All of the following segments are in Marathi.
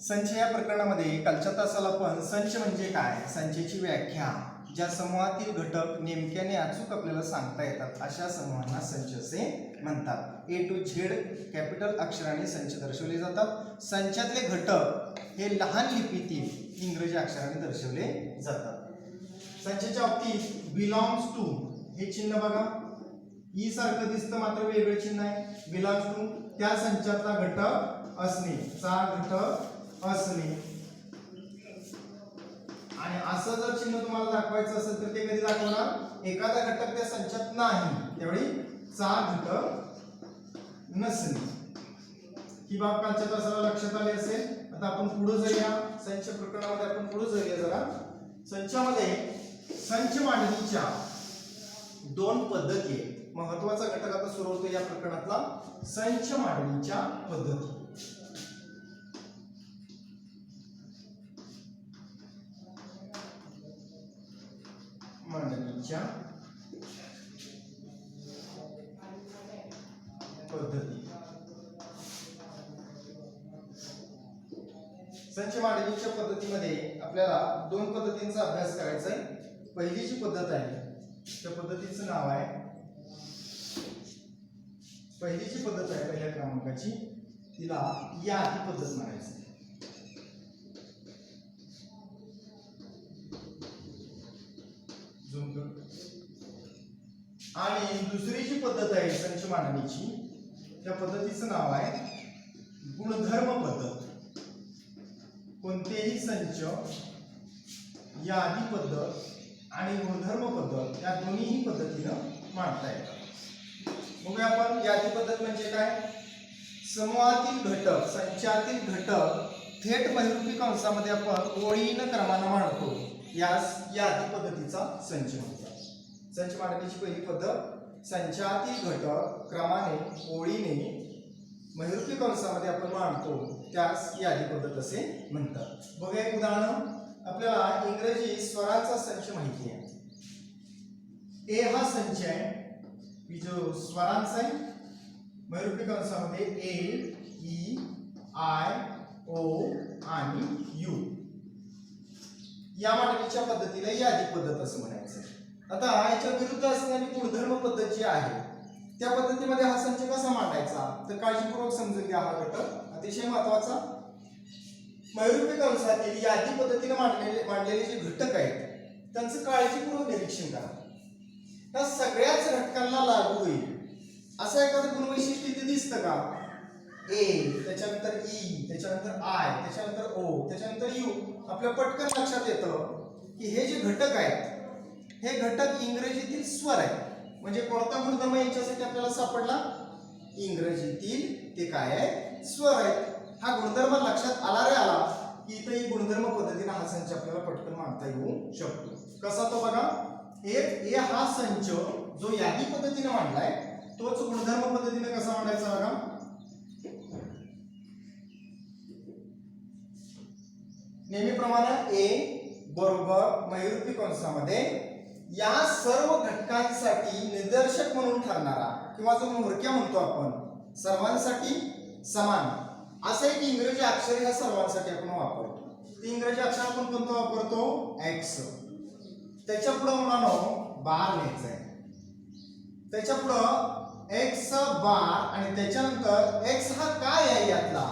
संच या प्रकरणामध्ये कालच्या तासाला आपण संच म्हणजे काय, संचची व्याख्या, ज्या समूहातील घटक नेमक्याने अचूक आपल्याला सांगता येतात अशा समूहांना संच असे म्हणतात. ए टू झेड कॅपिटल अक्षराने संच दर्शवले जातात. संचातले घटक हे लहान लिपीतील इंग्रजी अक्षराने दर्शवले जातात. संचाच्या बाबतीत बिलॉंग्स टू हे चिन्ह बघा, ई सारखं दिसतं मात्र वेगळं चिन्ह आहे. बिलॉंग्स टू त्या संचातला घटक असणे, चा घटक असणे. आणि असं जर चिन्ह तुम्हाला दाखवायचं असेल तर ते कधी दाखवणार, एखादा घटक त्या संचात नाही त्यावेळी चा घटक नसणे. ही बाब कालच्या तासाला लक्षात आली असेल. आता आपण पुढे जाऊया संच प्रकरणामध्ये. आपण पुढे जाऊया जरा. संचामध्ये संच मांडणीच्या दोन पद्धती आहेत. महत्वाचा घटक आता सुरू होतो या प्रकरणातला, संच मांडणीच्या पद्धती. मांडणीच्या पद्धती. संच मांडणीच्या पद्धतीमध्ये आपल्याला दोन पद्धतींचा अभ्यास करायचा आहे. पहिली जी पद्धत आहे त्या पद्धतीचं नाव आहे, पहिली जी पद्धत आहे पहिल्या क्रमांकाची, तिला यादी पद्धत म्हणायचं. आणि दुसरी जी पद्धत आहे संच मांडणीची, त्या पद्धतीचं नाव आहे गुणधर्म पद्धत. कोणतेही संच यादी पद्धत आणि गुणधर्म पद्धत या दोन्ही पद्धतीनं मांडता येतात. बघूया आपण यादी पद्धत म्हणजे काय. समूहातील घटक, संचातील घटक थेट महिरूपी कंसामध्ये आपण ओळीनं क्रमानं मांडतो, यास यादी पद्धतीचा संच म्हणतात. संच मांडणीची पहिली पद्धत, संचातील घटक क्रमाने ओळीने महिरूपी कंसामध्ये आपण मांडतो, त्यास यादी पद्धत असे म्हणतात. बघूया एक उदाहरण. आपल्याला इंग्रजी स्वरांचा संच माहिती आहे. ए हा संच आहे, जो स्वरांचा आहे. महिरूपी कंसामध्ये ए, ई, आय, ओ आणि यू. या मांडणीच्या पद्धतीला यादी पद्धत असं म्हणायचं. आता याच्या विरुद्ध असणारी गुणधर्म पद्धत जी आहे त्या पद्धतीमध्ये हा संच कसा मांडायचा तर काळजीपूर्वक समजून घ्या. हा घटक अतिशय महत्वाचा. महिरूपी कंसातील यादी पद्धतीने मांडलेले जे घटक आहेत त्यांचं काळजीपूर्वक निरीक्षण करा. त्या सगळ्याच घटकांना लागू होईल असं एखादं गुणवैशिष्ट्य इथे दिसतं का. ए, त्याच्यानंतर ई, त्याच्यानंतर आय, त्याच्यानंतर ओ, त्याच्यानंतर यू. आपल्या पटकन लक्षात येतं की हे जे घटक आहेत हे घटक इंग्रजीतील स्वर आहेत. म्हणजे कोणता गुणधर्म यांच्यासाठी आपल्याला सापडला, इंग्रजीतील ते काय आहे, स्वर आहेत. हा गुणधर्म लक्षात आला रे आला की इथे गुणधर्म पद्धतीने हा संच आपल्याला पटकन मांडता येऊ शकतो. कसा तो बघा. ए हा संच जो यादी पद्धतीने मांडलाय तोच गुणधर्म पद्धतीने कसा मांडायचा बघा. नेहमीप्रमाणे ए बरोबर महिरूपी कंसामध्ये या सर्व घटकांसाठी निदर्शक म्हणून ठरणारा किंवा जो म्होरक्या म्हणतो आपण, सर्वांसाठी समान असं एक इंग्रजी अक्षर ह्या सर्वांसाठी आपण वापरतो. ते इंग्रजी अक्षर आपण कोणतं वापरतो, एक्स. त्याच्या पुढे मुलांनो बार लिहायचं आहे. त्याच्या पुढे एक्स बार आणि त्याच्यानंतर एक्स हा काय आहे यातला.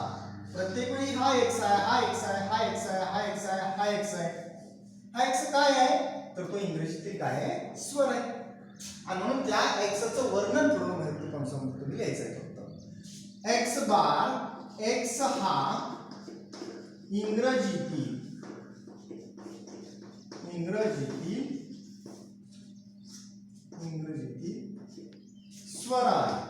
प्रत्येक वेळी हा एक्स आहे, हा एक्स आहे, हा एक्स आहे, हा एक्स आहे, हा एक्स आहे. हा एक्स काय आहे तर तो इंग्रजीतील काय आहे, स्वर आहे. आणि म्हणून त्या एक्सचं वर्णन पूर्ण महिरूपी कंसामध्ये तुम्ही लिहायचं आहे. फक्त एक्स बार, एक्स हा इंग्रजीतील स्वर आहे.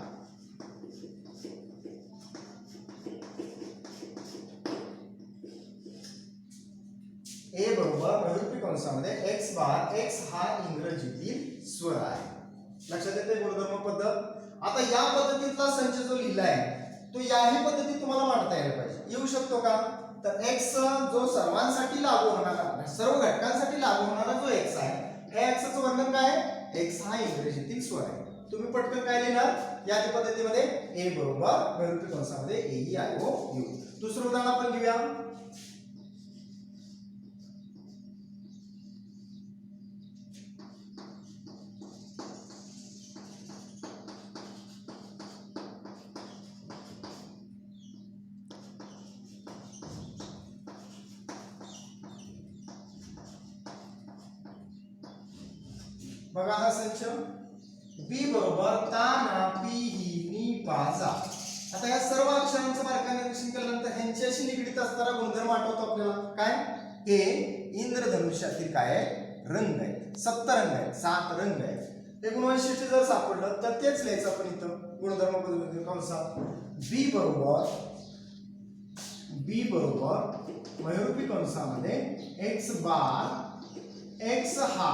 ए बरोबर महिरूपी कंसामध्ये एक्स बार, एक्स हा इंग्रजीतील स्वर आहे. लक्षात येते गुणधर्म पद्धत. आता या पद्धतीतला संच जो लिहिलाय तो याही पद्धतीत तुम्हाला मांडता यायला पाहिजे. येऊ शकतो का तर एक्स जो सर्वांसाठी लागू होणारा, सर्व घटकांसाठी लागू होणारा जो एक्स आहे, हे एक्सचं वर्णन काय आहे, एक्स हा इंग्रजीतील स्वर आहे. तुम्ही पटकन काय लिहिणार यादी पद्धतीमध्ये ए बरोबर महिरूपी कंसामध्ये ए, ई, आय, ओ, यू. दुसरं उदाहरण आपण घेऊया. बघा हा संच बी बरोबर ताना पी ही नी पाजा. आता या सर्व अक्षरांचं बारकाईने निरीक्षण केल्यानंतर ह्यांच्याशी निगडित असणारा गुणधर्म आठवतो आपल्याला. काय? हे इंद्रधनुष्यातील काय आहे? रंग आहे. 7 रंग आहेत, 7 रंग आहेत. हे गुणवैशिष्ट्य जर सापडलं तर तेच लिहायचं आपण इथं गुणधर्म पद्धतीने कंसात. बी बरोबर मयूरपी कंसामध्ये एक्स बार, एक्स हा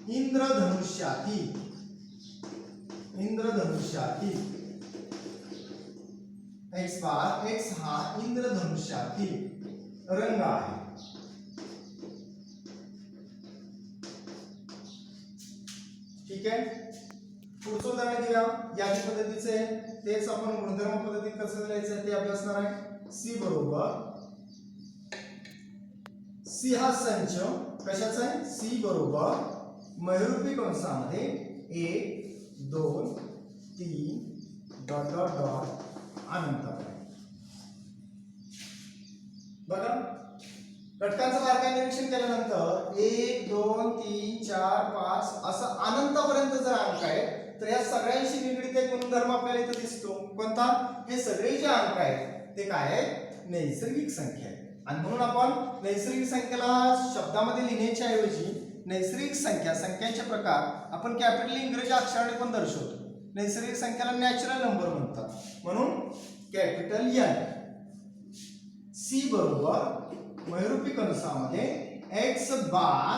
इंद्रधनुष्यातील एक्स बार, एक्स हा इंद्रधनुष्यातील रंग आहे. ठीक आहे. पुढचं उदाहरण घेऊया यादी पद्धतीचे. तेच आपण गुणधर्म पद्धतीत कसं लिहायचं ते अभ्यासणार आहे. सी बरोबर, सी हा संच कशाचा आहे? सी बरोबर मयूरपी कंसामध्ये 1 2 3 डॉट डॉट डॉट अनंत. बघा घटकांचं बारकाईने निरीक्षण केल्यानंतर 1 2 3 4 5 असं अनंतापर्यंत जर अंक आहेत तर या सगळ्यांशी निगडित एक गुणधर्म आपल्याला इथं दिसतो. कोणता? हे सगळे जे अंक आहेत ते काय आहेत? नैसर्गिक संख्या आहेत. आणि म्हणून आपण नैसर्गिक संख्येला शब्दामध्ये लिहिण्याच्या ऐवजी नैसर्गिक संख्यांचे प्रकार आपण कॅपिटल इंग्रजी अक्षराने पण दर्शवतो. नैसर्गिक संख्याला नॅचरल नंबर म्हणतात. म्हणून कॅपिटल एन. सी बरोबर मयूरपी कंसामध्ये X bar,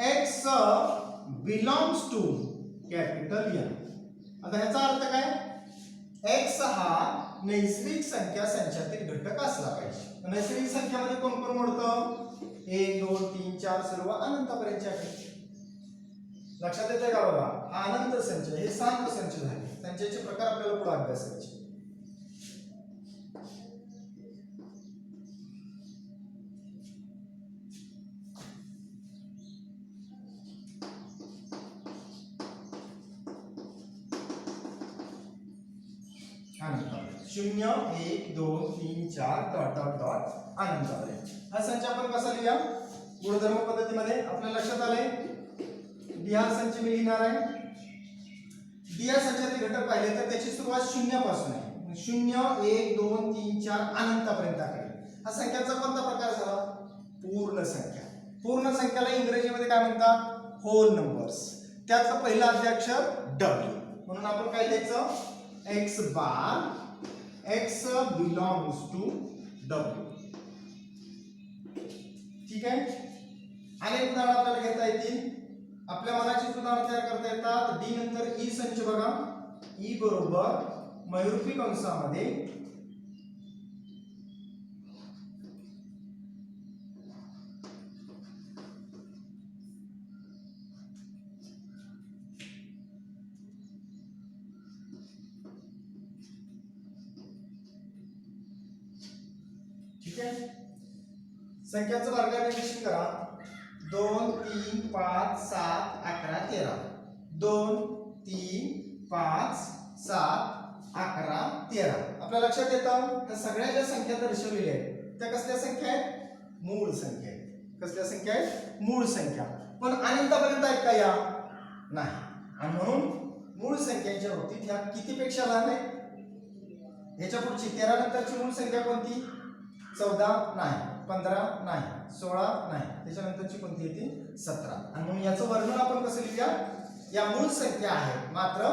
x belongs to capital N. आता ह्याचा अर्थ काय? एक्स हा नैसर्गिक संख्या संचातील घटक असला पाहिजे. नैसर्गिक संख्यामध्ये कोण कोण मोडतं? 1 2 3 4 सर्व अनंतापर्यंतचे आहेत. लक्षात येते का? बघा हा अनंत संच, हे शांत संच झाले. संचाचे प्रकार आपल्याला पुढे अभ्यासायचे. अनंत 0 1 2 3 4 डॉट डॉट डॉट अनंतापर्यंत. हा संच आपण कसा लिहूया? गुणधर्म पद्धतीमध्ये. आपल्या लक्षात आलंय डी हा संच मी लिहिणार आहे. डी या संचातील घटक पाहिले तर त्याची सुरुवात 0 पासून आहे. 0 1 2 3 4 अनंतापर्यंत आहे. हा संख्याचा कोणता प्रकार झाला? पूर्ण संख्या. पूर्ण संख्याला इंग्रजीमध्ये काय म्हणतात? Whole numbers. त्यातलं पहिलं अक्षर डब्ल्यू. म्हणून आपण काय लिहायचं? X bar, x belongs to W. ठीक आहे. अनेक उदाहरण आपल्याला घेता येतील. आपल्या मनाची उदाहरण तयार करता येतात. डी नंतर ई संच बघा. ई बरोबर मयूरपी कंसामध्ये ठीक आहे. संख्यांचं बारकाईने निरीक्षण करा. 2 3 5 7 11 13. 2 3 5 7 11 13. आपल्या लक्षात येतं त्या सगळ्या ज्या संख्या दर्शवलेल्या आहेत त्या कसल्या संख्या आहेत? मूळ संख्या आहेत. कसल्या संख्या आहेत? मूळ संख्या. पण अनंतापर्यंत आहेत का या? नाही. आणि म्हणून मूळ संख्यांच्या बाबतीत ह्या कितीपेक्षा लहान आहेत? ह्याच्या पुढची 13 नंतरची मूळ संख्या कोणती? 14 नाही, 15 नाही, 16 नाही. त्याच्यानंतरची कोणती येते? 17. आणि म्हणून याचं वर्णन आपण कसं लिहूया? या मूळ संख्या आहेत मात्र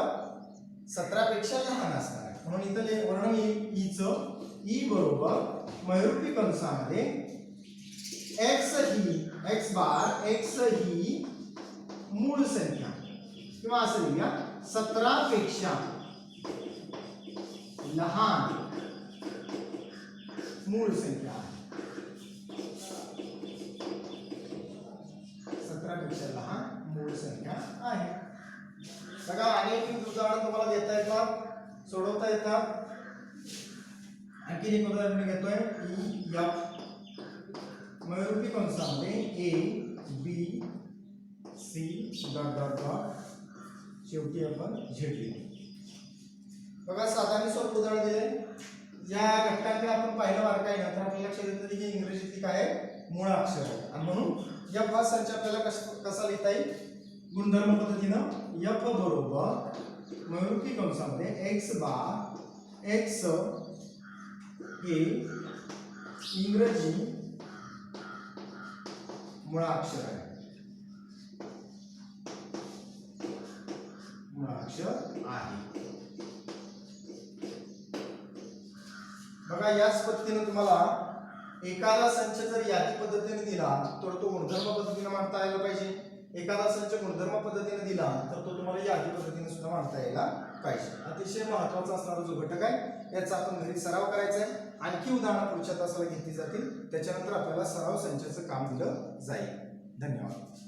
17 पेक्षा लहान असणार आहे. म्हणून इथं वर्णन येईल ईचं. ई बरोबर मयूरपी कंसामध्ये एक्स बार, एक्स ही मूळ संख्या किंवा असं लिहूया 17 पेक्षा लहान मूळ संख्या आहे. 17 पेक्षा लहान मूळ संख्या आहे. बघा अनेक उदाहरण तुम्हाला देता येतात, सोडवता येतात. आणखी एक उदाहरण घेतोय ई एफ मयूरपी कंसामध्ये A B C dot dot dot शेवटी आपण झेड लिहितो. बघा साधारण सोपं उदाहरण दिले. या घटकांकडे आपण पाहिलं बारकाईनं तर आपल्या लक्षात येतं की इंग्रजीतली काय आहे मूळ अक्षर आहे आणि म्हणून एफ हा संच आपल्याला कसा लिहिता येईल गुणधर्म पद्धतीनं एफ बरोबर मयूरपी कंसामध्ये एक्स बार एक्स हे इंग्रजी मुळाक्षर आहे मुळाक्षर आहे. बघा याच पद्धतीने तुम्हाला एखादा संच जर यादी पद्धतीने दिला तर तो गुणधर्म पद्धतीने मांडता यायला पाहिजे. एखादा संच गुणधर्म पद्धतीने दिला तर तो तुम्हाला यादी पद्धतीने सुद्धा मांडता यायला पाहिजे. अतिशय महत्त्वाचा असणारा जो घटक आहे याचा आपण घरी सराव करायचा आहे. आणखी उदाहरणं पुढच्या तासाला घेतली जातील. त्याच्यानंतर आपल्याला सराव संचाचं काम दिलं जाईल. धन्यवाद.